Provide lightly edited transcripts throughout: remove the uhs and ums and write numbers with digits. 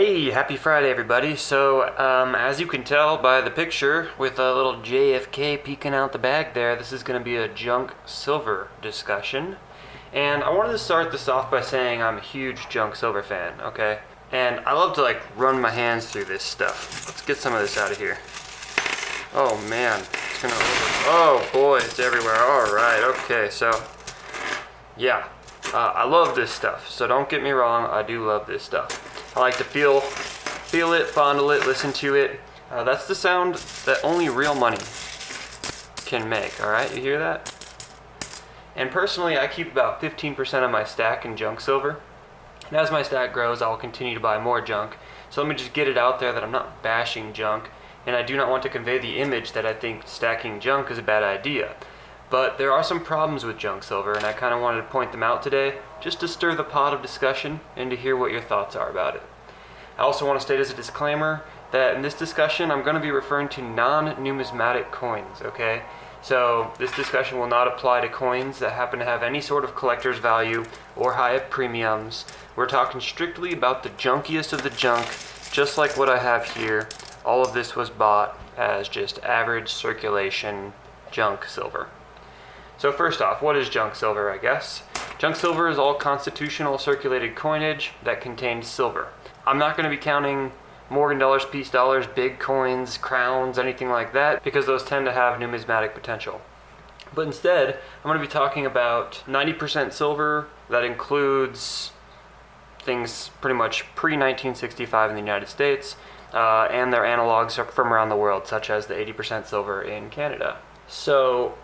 Hey, happy Friday, everybody. So, as you can tell by the picture with a little JFK peeking out the bag there, this is going to be a junk silver discussion. And I wanted to start this off by saying I'm a huge junk silver fan, okay? And I love to run my hands through this stuff. Let's get some of this out of here. Oh man, it's gonna oh boy, it's everywhere. Alright, okay, so yeah. I love this stuff, so don't get me wrong, I do love this stuff. I like to feel it, fondle it, listen to it. That's the sound that only real money can make, alright? You hear that? And personally, I keep about 15% of my stack in junk silver. And as my stack grows, I'll continue to buy more junk. So let me just get it out there that I'm not bashing junk, and I do not want to convey the image that I think stacking junk is a bad idea. But there are some problems with junk silver, and I kind of wanted to point them out today, just to stir the pot of discussion and to hear what your thoughts are about it. I also want to state as a disclaimer that in this discussion I'm going to be referring to non-numismatic coins, okay? So this discussion will not apply to coins that happen to have any sort of collector's value or high premiums. We're talking strictly about the junkiest of the junk, just like what I have here. All of this was bought as just average circulation junk silver. So first off, what is junk silver, I guess? Junk silver is all constitutional circulated coinage that contains silver. I'm not going to be counting Morgan dollars, peace dollars, big coins, crowns, anything like that, because those tend to have numismatic potential. But instead, I'm going to be talking about 90% silver that includes things pretty much pre-1965 in the United States, and their analogs from around the world, such as the 80% silver in Canada. So,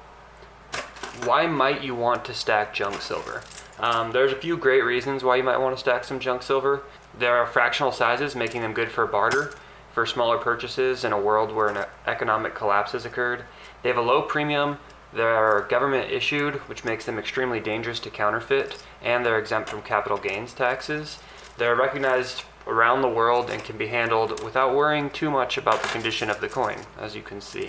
why might you want to stack junk silver? There's a few great reasons why you might want to stack some junk silver. There are fractional sizes, making them good for barter, for smaller purchases in a world where an economic collapse has occurred. They have a low premium, they're government issued, which makes them extremely dangerous to counterfeit, and they're exempt from capital gains taxes. They're recognized around the world and can be handled without worrying too much about the condition of the coin, as you can see.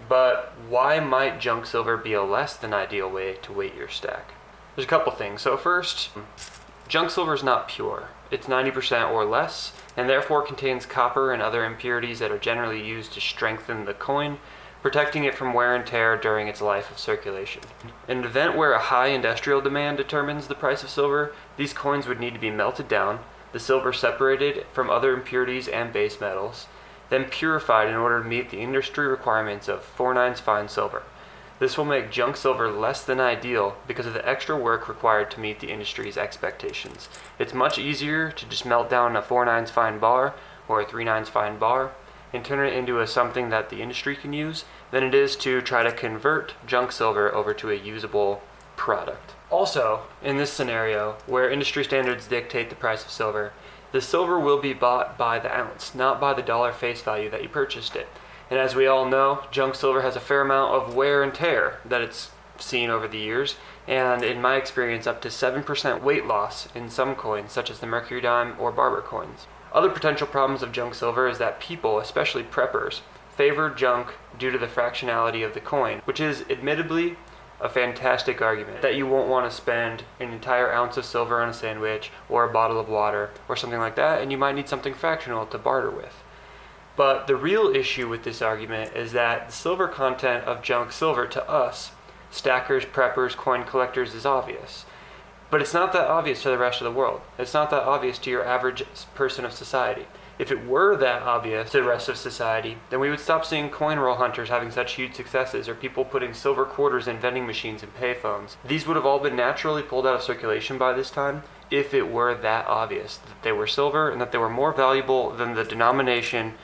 But why might junk silver be a less than ideal way to weight your stack? There's a couple things. So first, junk silver is not pure. It's 90% or less, and therefore contains copper and other impurities that are generally used to strengthen the coin, protecting it from wear and tear during its life of circulation. In an event where a high industrial demand determines the price of silver, these coins would need to be melted down, the silver separated from other impurities and base metals, then purified in order to meet the industry requirements of 4/9 fine silver. This will make junk silver less than ideal because of the extra work required to meet the industry's expectations. It's much easier to just melt down a 4/9 fine bar or a 3/9 fine bar and turn it into something that the industry can use than it is to try to convert junk silver over to a usable product. Also, in this scenario, where industry standards dictate the price of silver, the silver will be bought by the ounce, not by the dollar face value that you purchased it. And as we all know, junk silver has a fair amount of wear and tear that it's seen over the years, and in my experience, up to 7% weight loss in some coins, such as the Mercury dime or barber coins. Other potential problems of junk silver is that people, especially preppers, favor junk due to the fractionality of the coin, which is admittedly a fantastic argument that you won't want to spend an entire ounce of silver on a sandwich or a bottle of water or something like that, and you might need something fractional to barter with. But the real issue with this argument is that the silver content of junk silver to us, stackers, preppers, coin collectors, is obvious. But it's not that obvious to the rest of the world. It's not that obvious to your average person of society. If it were that obvious to the rest of society, then we would stop seeing coin roll hunters having such huge successes, or people putting silver quarters in vending machines and payphones. These would have all been naturally pulled out of circulation by this time if it were that obvious that they were silver and that they were more valuable than the denomination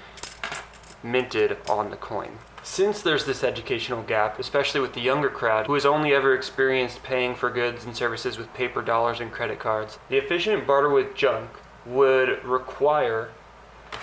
minted on the coin. Since there's this educational gap, especially with the younger crowd who has only ever experienced paying for goods and services with paper dollars and credit cards, the efficient barter with junk would require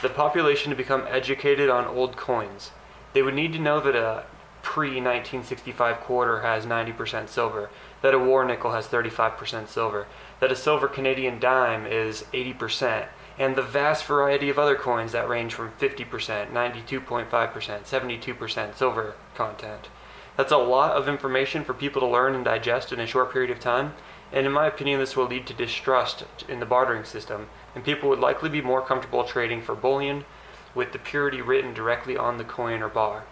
the population to become educated on old coins. They would need to know that a pre-1965 quarter has 90% silver, that a war nickel has 35% silver, that a silver Canadian dime is 80%, and the vast variety of other coins that range from 50%, 92.5%, 72% silver content. That's a lot of information for people to learn and digest in a short period of time, And in my opinion, this will lead to distrust in the bartering system, and people would likely be more comfortable trading for bullion with the purity written directly on the coin or bar.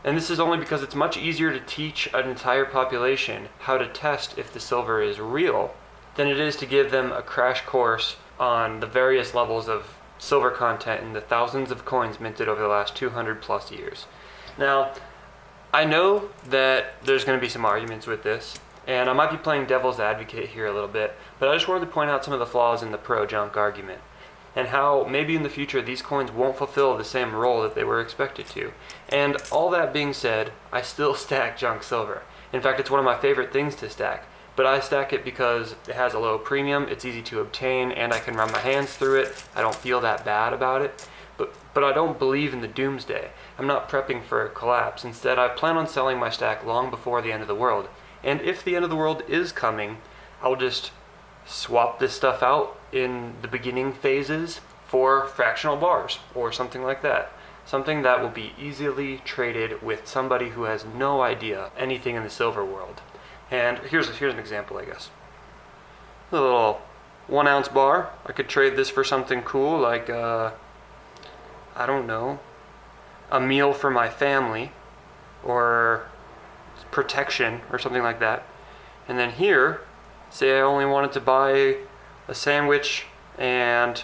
And this is only because it's much easier to teach an entire population how to test if the silver is real than it is to give them a crash course on the various levels of silver content in the thousands of coins minted over the last 200 plus years. Now, I know that there's going to be some arguments with this, and I might be playing devil's advocate here a little bit, but I just wanted to point out some of the flaws in the pro-junk argument, and how maybe in the future these coins won't fulfill the same role that they were expected to. And all that being said, I still stack junk silver. In fact, it's one of my favorite things to stack, but I stack it because it has a low premium, it's easy to obtain, and I can run my hands through it. I don't feel that bad about it. But I don't believe in the doomsday. I'm not prepping for a collapse. Instead, I plan on selling my stack long before the end of the world. And if the end of the world is coming, I'll just swap this stuff out in the beginning phases for fractional bars or something like that. Something that will be easily traded with somebody who has no idea anything in the silver world. And here's an example, I guess. A little 1 ounce bar. I could trade this for something cool like, I don't know, a meal for my family or protection or something like that. And then here, say I only wanted to buy a sandwich and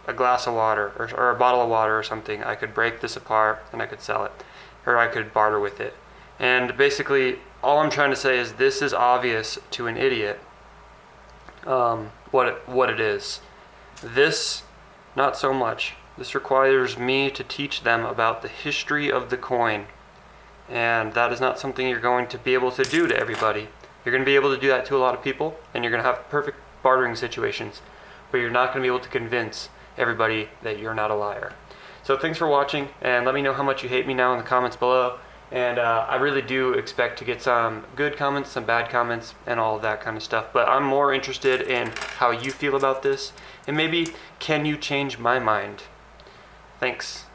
a glass of water or a bottle of water or something. I could break this apart and I could sell it, or I could barter with it. And basically, all I'm trying to say is this is obvious to an idiot what it is. This, not so much. This requires me to teach them about the history of the coin. And that is not something you're going to be able to do to everybody. You're going to be able to do that to a lot of people, and you're going to have perfect bartering situations, but you're not going to be able to convince everybody that you're not a liar. So thanks for watching, and let me know how much you hate me now in the comments below. And I really do expect to get some good comments, some bad comments, and all of that kind of stuff. But I'm more interested in how you feel about this, and maybe can you change my mind? Thanks.